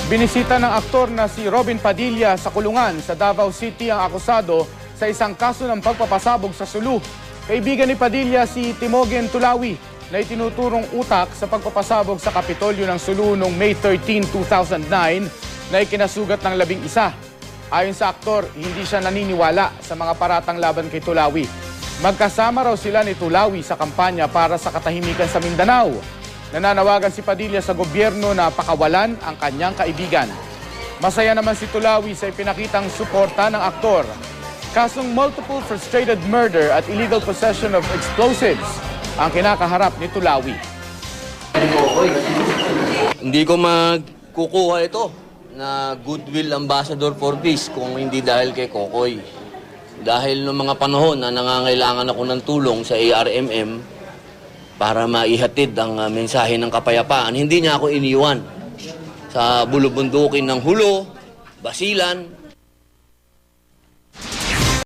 Binisita ng aktor na si Robin Padilla sa kulungan sa Davao City ang akusado sa isang kaso ng pagpapasabog sa Sulu. Kaibigan ni Padilla si Timogen Tulawi na itinuturong utak sa pagpapasabog sa Kapitolyo ng Sulu noong May 13, 2009 na ikinasugat ng 11. Ayon sa aktor, hindi siya naniniwala sa mga paratang laban kay Tulawi. Magkasama raw sila ni Tulawi sa kampanya para sa katahimikan sa Mindanao. Nananawagan si Padilla sa gobyerno na pakawalan ang kanyang kaibigan. Masaya naman si Tulawi sa ipinakitang suporta ng aktor. Kasong multiple frustrated murder at illegal possession of explosives ang kinakaharap ni Tulawi. Hindi ko magkukuha ito na Goodwill Ambassador for Peace kung hindi dahil kay Kokoy. Dahil noong mga panahon na nangangailangan ako ng tulong sa ARMM, para maihatid ang mensahe ng kapayapaan, hindi niya ako iniwan sa bulubundukin ng Hulo, Basilan,